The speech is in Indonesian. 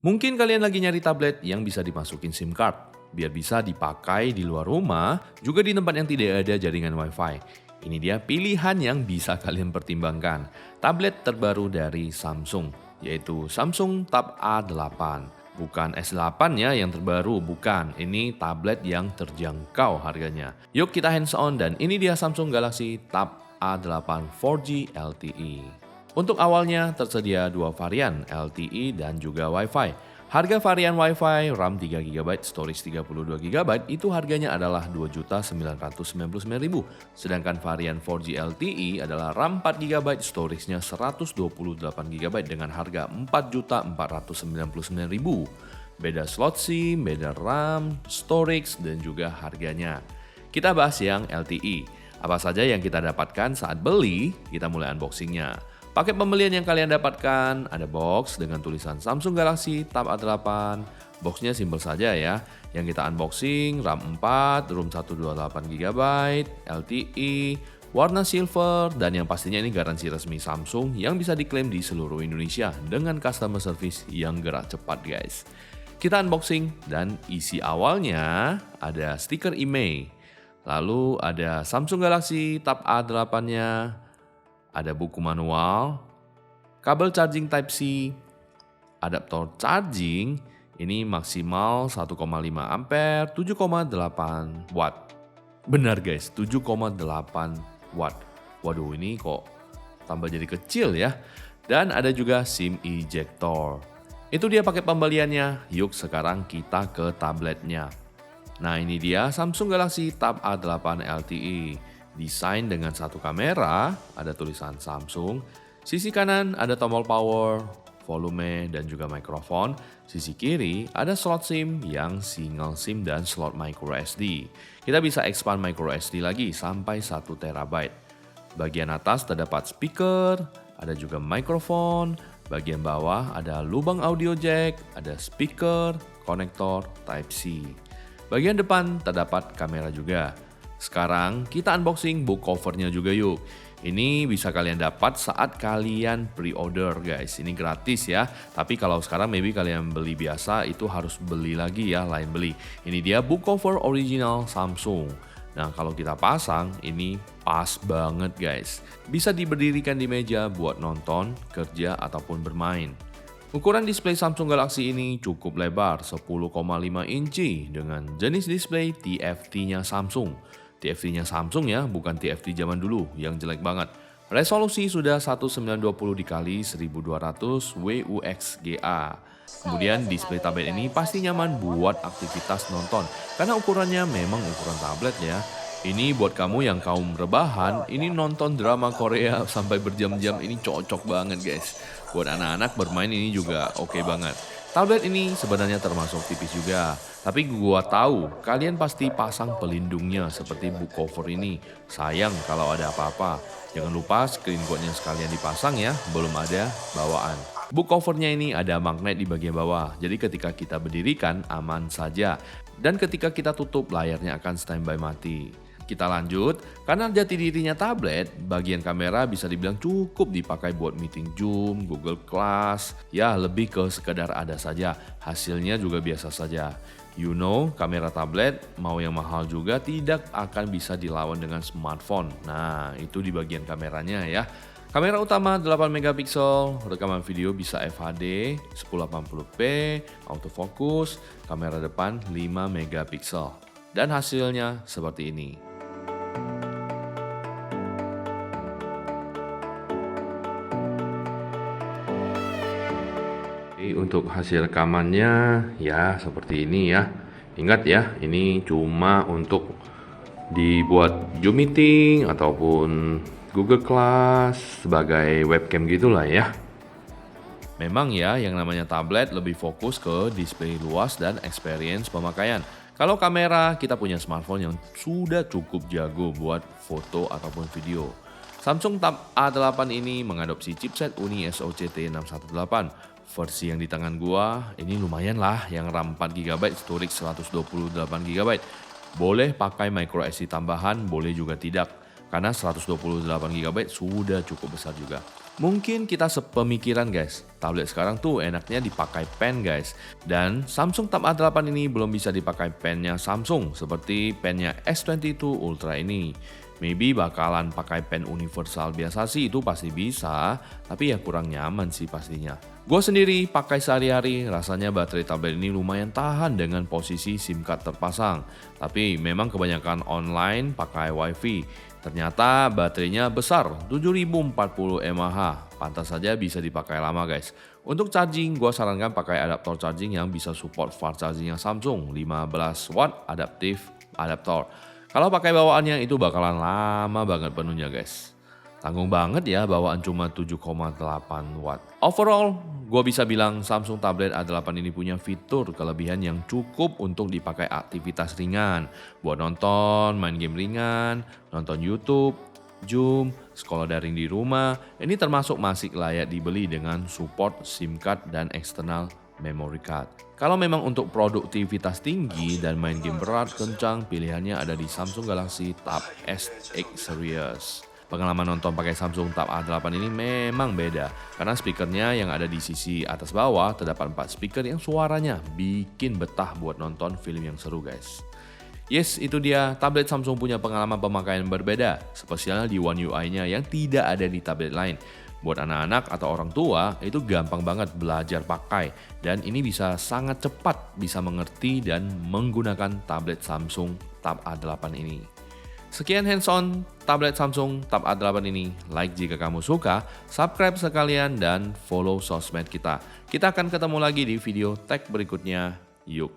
Mungkin kalian lagi nyari tablet yang bisa dimasukin SIM card, biar bisa dipakai di luar rumah, juga di tempat yang tidak ada jaringan Wi-Fi. Ini dia pilihan yang bisa kalian pertimbangkan. Tablet terbaru dari Samsung, yaitu Samsung Tab A8. Bukan S8 ya yang terbaru, bukan. Ini tablet yang terjangkau harganya. Yuk kita hands on dan ini dia Samsung Galaxy Tab A8 4G LTE. Untuk awalnya tersedia dua varian LTE dan juga Wi-Fi. Harga varian Wi-Fi RAM 3GB, storage 32GB itu harganya adalah Rp2.999.000. Sedangkan varian 4G LTE adalah RAM 4GB, storage-nya 128GB dengan harga Rp4.499.000. Beda slot SIM, beda RAM, storage, dan juga harganya. Kita bahas yang LTE. Apa saja yang kita dapatkan saat beli? Kita mulai unboxingnya. Paket pembelian yang kalian dapatkan, ada box dengan tulisan Samsung Galaxy Tab A8. Boxnya simpel saja ya. Yang kita unboxing, RAM 4, ROM 128GB, LTE, warna silver, dan yang pastinya ini garansi resmi Samsung yang bisa diklaim di seluruh Indonesia dengan customer service yang gerak cepat guys. Kita unboxing dan isi awalnya ada stiker IMEI. Lalu ada Samsung Galaxy Tab A8-nya, ada buku manual, kabel charging Type-C, adaptor charging, ini maksimal 1,5 ampere, 7,8 watt. Benar guys, 7,8 watt. Waduh ini kok tambah jadi kecil ya. Dan ada juga SIM ejector. Itu dia paket pembeliannya, yuk sekarang kita ke tabletnya. Nah ini dia Samsung Galaxy Tab A8 LTE. Desain dengan satu kamera, ada tulisan Samsung. Sisi kanan ada tombol power, volume, dan juga mikrofon. Sisi kiri ada slot SIM yang single SIM dan slot microSD. Kita bisa expand microSD lagi sampai 1 TB. Bagian atas terdapat speaker, ada juga mikrofon. Bagian bawah ada lubang audio jack, ada speaker, konektor Type-C. Bagian depan terdapat kamera juga. Sekarang kita unboxing book covernya juga yuk. Ini bisa kalian dapat saat kalian pre-order guys. Ini gratis ya. Tapi kalau sekarang maybe kalian beli biasa itu harus beli lagi ya, lain beli. Ini dia book cover original Samsung. Nah kalau kita pasang ini pas banget guys. Bisa diberdirikan di meja buat nonton, kerja, ataupun bermain. Ukuran display Samsung Galaxy ini cukup lebar 10,5 inci dengan jenis display TFT-nya Samsung. TFT-nya Samsung ya, bukan TFT zaman dulu yang jelek banget. Resolusi sudah 1920 dikali 1200 WUXGA. Kemudian display tablet ini pasti nyaman buat aktivitas nonton karena ukurannya memang ukuran tablet ya. Ini buat kamu yang kaum rebahan, ini nonton drama Korea sampai berjam-jam ini cocok banget guys. Buat anak-anak bermain ini juga oke banget. Tablet ini sebenarnya termasuk tipis juga, tapi gua tahu kalian pasti pasang pelindungnya seperti book cover ini. Sayang kalau ada apa-apa. Jangan lupa screen guardnya sekalian dipasang ya, belum ada bawaan. Book covernya ini ada magnet di bagian bawah, jadi ketika kita berdirikan aman saja. Dan ketika kita tutup layarnya akan standby mati. Kita lanjut, karena jati dirinya tablet, bagian kamera bisa dibilang cukup dipakai buat meeting Zoom, Google Class, ya lebih ke sekedar ada saja, hasilnya juga biasa saja. You know, kamera tablet mau yang mahal juga tidak akan bisa dilawan dengan smartphone. Nah, itu di bagian kameranya ya. Kamera utama 8 megapiksel, rekaman video bisa FHD, 1080p, autofocus, kamera depan 5 megapiksel. Dan hasilnya seperti ini. Untuk hasil rekamannya ya seperti ini ya. Ingat ya, ini cuma untuk dibuat Zoom meeting ataupun Google Class sebagai webcam gitulah ya. Memang ya yang namanya tablet lebih fokus ke display luas dan experience pemakaian. Kalau kamera kita punya smartphone yang sudah cukup jago buat foto ataupun video. Samsung Tab A8 ini mengadopsi chipset Uni SoC T618. Versi yang di tangan gua ini lumayan lah, yang RAM 4GB, storage 128GB. Boleh pakai microSD tambahan, boleh juga tidak. Karena 128GB sudah cukup besar juga. Mungkin kita sepemikiran guys, tablet sekarang tuh enaknya dipakai pen guys. Dan Samsung Tab A8 ini belum bisa dipakai pennya Samsung seperti pennya S22 Ultra ini. Maybe bakalan pakai pen universal biasa sih, itu pasti bisa, tapi ya kurang nyaman sih pastinya. Gue sendiri pakai sehari-hari, rasanya baterai tablet ini lumayan tahan dengan posisi SIM card terpasang. Tapi memang kebanyakan online pakai WiFi. Ternyata baterainya besar, 7040 mAh. Pantas saja bisa dipakai lama guys. Untuk charging, gue sarankan pakai adaptor charging yang bisa support fast chargingnya Samsung, 15 watt adaptif adaptor. Kalau pakai bawaannya itu bakalan lama banget penuhnya guys. Tanggung banget ya bawaan cuma 7,8 watt. Overall, gue bisa bilang Samsung Tablet A8 ini punya fitur kelebihan yang cukup untuk dipakai aktivitas ringan. Buat nonton, main game ringan, nonton YouTube, Zoom, sekolah daring di rumah. Ini termasuk masih layak dibeli dengan support SIM card dan external memory card. Kalau memang untuk produktivitas tinggi dan main game berat kencang, pilihannya ada di Samsung Galaxy Tab S8 Series. Pengalaman nonton pakai Samsung Tab A8 ini memang beda, karena speakernya yang ada di sisi atas bawah terdapat 4 speaker yang suaranya bikin betah buat nonton film yang seru guys. Yes, itu dia, tablet Samsung punya pengalaman pemakaian berbeda, spesialnya di One UI-nya yang tidak ada di tablet lain. Buat anak-anak atau orang tua, itu gampang banget belajar pakai, dan ini bisa sangat cepat bisa mengerti dan menggunakan tablet Samsung Tab A8 ini. Sekian hands-on tablet Samsung Tab A8 ini. Like jika kamu suka, subscribe sekalian, dan follow sosmed kita. Kita akan ketemu lagi di video tech berikutnya. Yuk!